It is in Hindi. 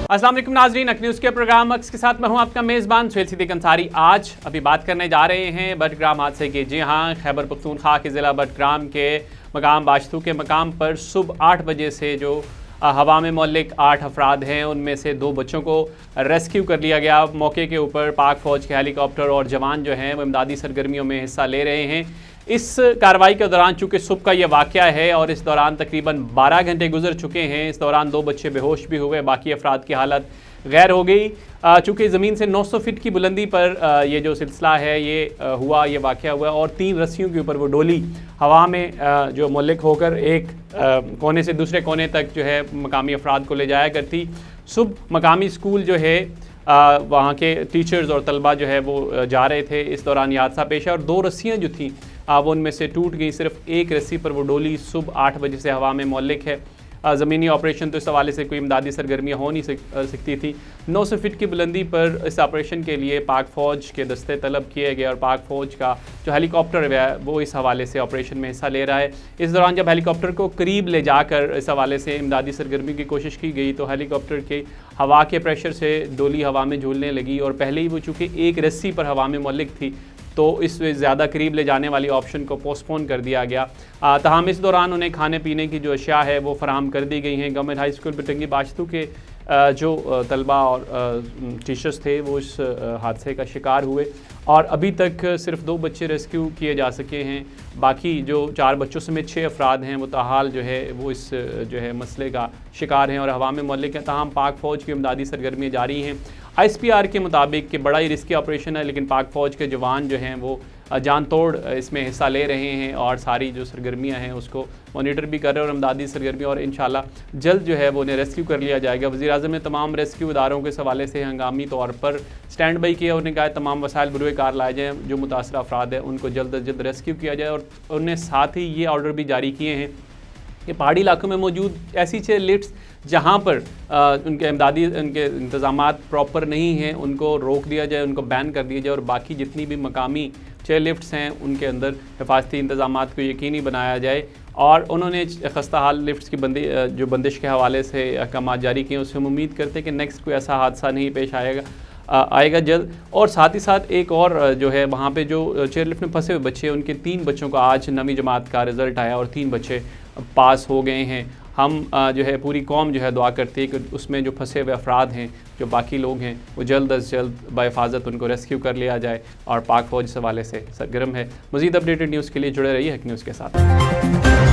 अस्सलाम वालेकुम नाजरीन, अक न्यूज़ के प्रोग्राम अक्स के साथ मैं हूं आपका मेज़बान सुहेल सिद्दीक अंसारी। आज अभी बात करने जा रहे हैं बटग्राम हादसे की। जी हां, खैबर पख्तूनख्वा के ज़िला बटग्राम के मकाम बाशतू के मकाम पर सुबह 8 बजे से जो हवा में मौलिक 8 अफराद हैं, उनमें से 2 बच्चों को रेस्क्यू कर लिया गया। मौके के ऊपर पाक फ़ौज के हेलीकॉप्टर और जवान जो हैं वो इमदादी सरगर्मियों में हिस्सा ले रहे हैं। इस कार्रवाई के दौरान चूँकि सुबह का ये वाक़या है और इस दौरान तकरीबन 12 घंटे गुजर चुके हैं, इस दौरान 2 बच्चे बेहोश भी हुए, बाकी अफराद की हालत गैर हो गई। चूँकि ज़मीन से 900 फीट की बुलंदी पर ये जो सिलसिला है ये हुआ, ये वाक़या हुआ और 3 रस्सियों के ऊपर वो डोली हवा में जो मुल्लिक होकर एक कोने से दूसरे कोने तक जो है मकामी अफराद को ले जाया करती। सुबह मकामी स्कूल जो है वहाँ के टीचर्स और तलबा जो है वो जा रहे थे, इस दौरान ये हादसा पेश आया और 2 रस्सियाँ जो थीं वो उनमें से टूट गई। सिर्फ एक रस्सी पर वो डोली सुबह 8 बजे से हवा में मौलिक है। ज़मीनी ऑपरेशन तो इस हवाले से कोई इमदादी सरगर्मियाँ हो नहीं सकती थी। 900 फीट की बुलंदी पर इस ऑपरेशन के लिए पाक फ़ौज के दस्ते तलब किए गए और पाक फ़ौज का जो हेलीकॉप्टर है वो इस हवाले से ऑपरेशन में हिस्सा ले रहा है। इस दौरान जब हेलीकॉप्टर को करीब ले जाकर इस हवाले से इमदादी सरगर्मी की कोशिश की गई तो हेलीकॉप्टर के हवा के प्रेशर से डोली हवा में झूलने लगी और पहले ही वो चूँकि एक रस्सी पर हवा में मौलिक थी तो इस ज़्यादा करीब ले जाने वाली ऑप्शन को पोस्टपोन कर दिया गया। तमाम इस दौरान उन्हें खाने पीने की जो अशिया है वो फराहम कर दी गई हैं। गवर्नमेंट हाई स्कूल बिटंगी बाशतू के जो तलबा और टीचर्स थे वो इस हादसे का शिकार हुए और अभी तक सिर्फ 2 बच्चे रेस्क्यू किए जा सके हैं। बाकी जो 4 बच्चों समेत 6 अफराद हैं वो ताहाल जो है वो इस जो है मसले का शिकार हैं और हवा में मौलिक हैं। ताहम पाक फ़ौज की इमदादी सरगर्मी जारी हैं। ISPR के मुताबिक कि बड़ा ही रिस्की ऑपरेशन है, लेकिन पाक फ़ौज के जवान जो हैं वो जान तोड़ इसमें हिस्सा ले रहे हैं और सारी जो सरगर्मियाँ हैं उसको मॉनिटर भी कर रहे हैं और इमदादी सरगर्मी और इंशाल्लाह जल्द जो है वो उन्हें रेस्क्यू कर लिया जाएगा। वज़ीर-ए-आज़म ने तमाम रेस्क्यू इदारों के हवाले से हंगामी तौर पर स्टैंड बाई किया। उन्होंने कहा तमाम वसाइल बरूए कार लाए जाएँ, जो मुतासर अफराद हैं उनको जल्द अज जल्द रेस्क्यू किया जाए और उन्होंने साथ ही ये ऑर्डर भी जारी किए हैं कि पहाड़ी इलाकों में मौजूद ऐसी 6 लिफ्ट्स जहाँ पर उनके इमदादी उनके इंतज़ामात प्रॉपर नहीं हैं उनको रोक दिया जाए, उनको बैन कर दिया जाए और बाकी जितनी भी मकामी 6 लिफ्ट्स हैं उनके अंदर हिफाजती इंतज़ामात को यकीनी बनाया जाए। और उन्होंने खस्ता हाल लिफ्ट्स की बंदिश के हवाले से अहकाम जारी किए। उससे हम उम्मीद करते हैं कि नेक्स्ट कोई ऐसा हादसा नहीं पेश आएगा जल्द। और साथ ही साथ एक और जो है वहाँ पे जो चेयरलिफ्ट में फंसे हुए बच्चे, उनके 3 बच्चों का आज 9वीं जमात का रिज़ल्ट आया और 3 बच्चे पास हो गए हैं। हम जो है पूरी कौम जो है दुआ करती है कि उसमें जो फंसे हुए अफराद हैं, जो बाकी लोग हैं, वो जल्द अज जल्द बाहिफाजत उनको रेस्क्यू कर लिया जाए और पाक फ़ौज इस हवाले से सरगर्म है। मज़ीद अपडेटेड न्यूज़ के लिए जुड़े रहिए हक न्यूज़ के साथ।